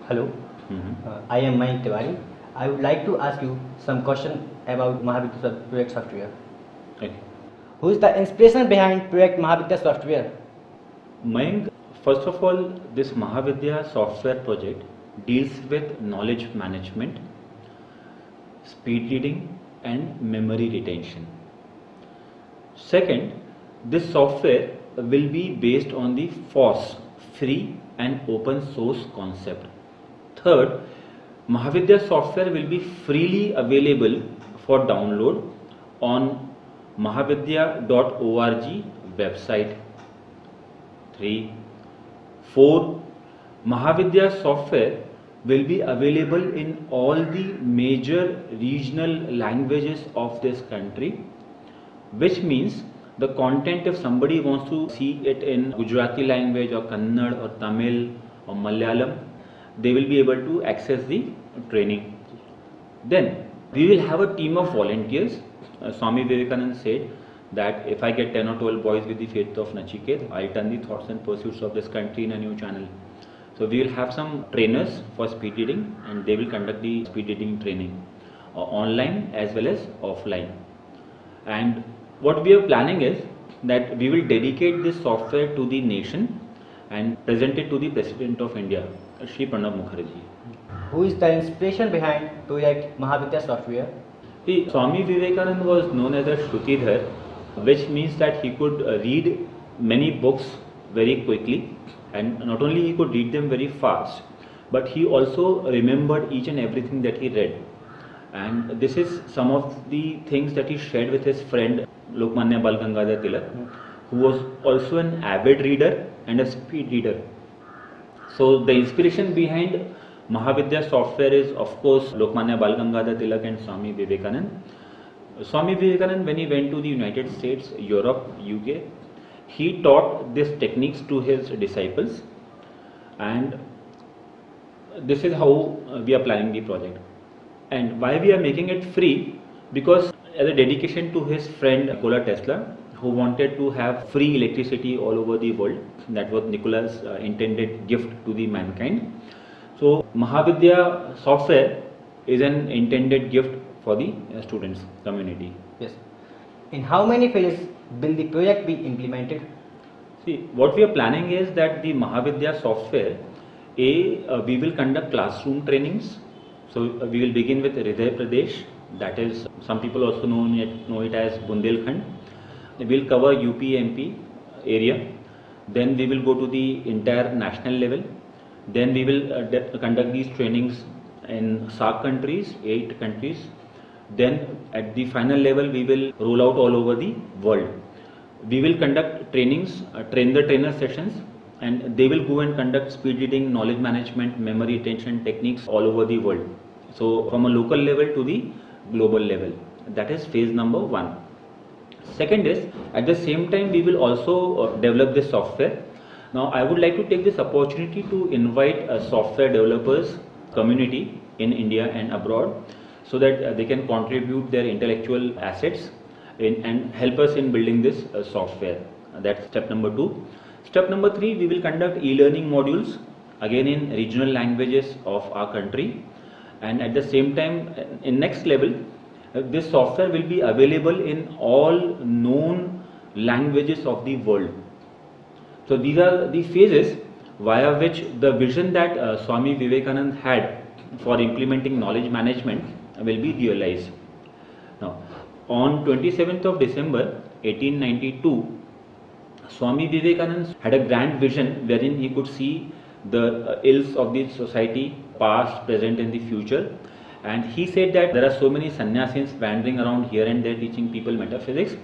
Hello, I am Mayank Tiwari. I would like to ask you some question about Mahavidya Project Software. Okay. Who is the inspiration behind Project Mahavidya Software? Mayank, first of all, this Mahavidya software project deals with knowledge management, speed reading, and memory retention. Second, this software will be based on the FOSS, free and open source concept. Third, Mahavidya software will be freely available for download on mahavidya.org website. 3. 4. Mahavidya software will be available in all the major regional languages of this country, which means the content, if somebody wants to see it in Gujarati language or Kannada or Tamil or Malayalam, they will be able to access the training. Then we will have a team of volunteers. Swami Vivekananda said that if I get 10 or 12 boys with the faith of Nachiket, I'll turn the thoughts and pursuits of this country in a new channel. So we will have some trainers for speed reading, and they will conduct the speed reading training online as well as offline. And what we are planning is that we will dedicate this software to the nation and present it to the President of India, Shri Pranab Mukherjee. Who is the inspiration behind Project Mahavidya Software? See, Swami Vivekananda was known as a Shrutidhar, which means that he could read many books very quickly, and not only he could read them very fast, but he also remembered each and everything that he read. And this is some of the things that he shared with his friend Lokmanya Bal Gangadhar Tilak, who was also an avid reader and a speed reader. So the inspiration behind Mahavidya software is, of course, Lokmanya Bal Gangadhar Tilak and Swami Vivekananda. Swami Vivekananda, when he went to the United States, Europe, UK, he taught these techniques to his disciples, and this is how we are planning the project. And why we are making it free? Because as a dedication to his friend Nikola Tesla, who wanted to have free electricity all over the world. That was Nikola's intended gift to the mankind. So Mahavidya software is an intended gift for the students community. Yes. In how many phases will the project be implemented? See, what we are planning is that the Mahavidya software, we will conduct classroom trainings. So we will begin with Hriday Pradesh, that is, some people also know it as Bundelkhand. We will cover UP MP area. Then we will go to the entire national level. Then we will conduct these trainings in SAARC countries, 8 countries. Then at the final level we will roll out all over the world. We will conduct trainings, train the trainer sessions, and they will go and conduct speed reading, knowledge management, memory retention techniques all over the world. So from a local level to the global level. That is phase number 1. Second is, at the same time we will also develop this software. Now I would like to take this opportunity to invite a software developers community in India and abroad, so that they can contribute their intellectual assets and help us in building this software. That's step number 2. Step number 3, we will conduct e-learning modules again in regional languages of our country, and at the same time in next level this software will be available in all known languages of the world. So these are the phases via which the vision that Swami Vivekananda had for implementing knowledge management will be realized. Now, on 27th of December 1892, Swami Vivekananda had a grand vision wherein he could see the ills of the society, past, present and the future. And he said that there are so many sannyasins wandering around here and there teaching people metaphysics,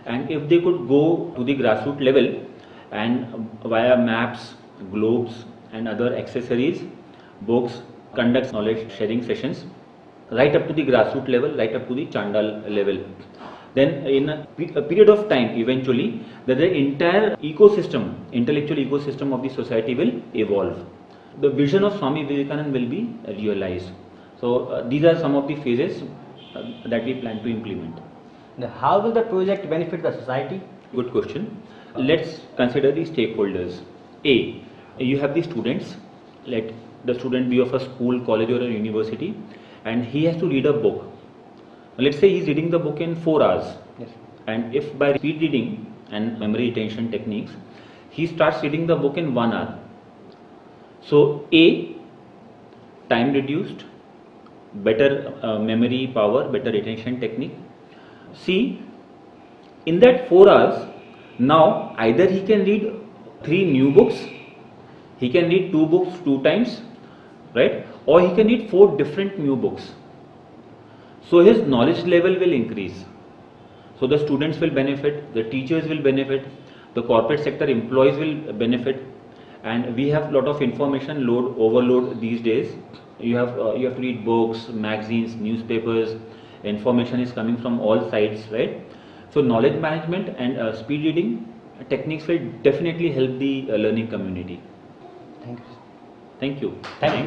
and if they could go to the grassroots level and via maps, globes and other accessories, books, conduct knowledge sharing sessions right up to the grassroots level, right up to the Chandal level, then in a period of time eventually the entire ecosystem, intellectual ecosystem of the society will evolve. The vision of Swami Vivekananda will be realized. So these are some of the phases that we plan to implement. Now, how will the project benefit the society? Good question. Let's consider the stakeholders. A, you have the students let the student be of a school, college or a university, and he has to read a book. Let's say he's reading the book in 4 hours. Yes. And if by speed reading and memory retention techniques, he starts reading the book in 1 hour. So A, time reduced, better memory power, better retention technique. C, in that 4 hours, now either he can read 3 new books, he can read 2 books 2 times, right? Or he can read 4 different new books. So his knowledge level will increase. So the students will benefit, the teachers will benefit, the corporate sector employees will benefit, and we have a lot of information overload these days. You have to read books, magazines, newspapers. Information is coming from all sides, right? So knowledge management and speed reading techniques will definitely help the learning community. Thank you. Thank you. Thank you.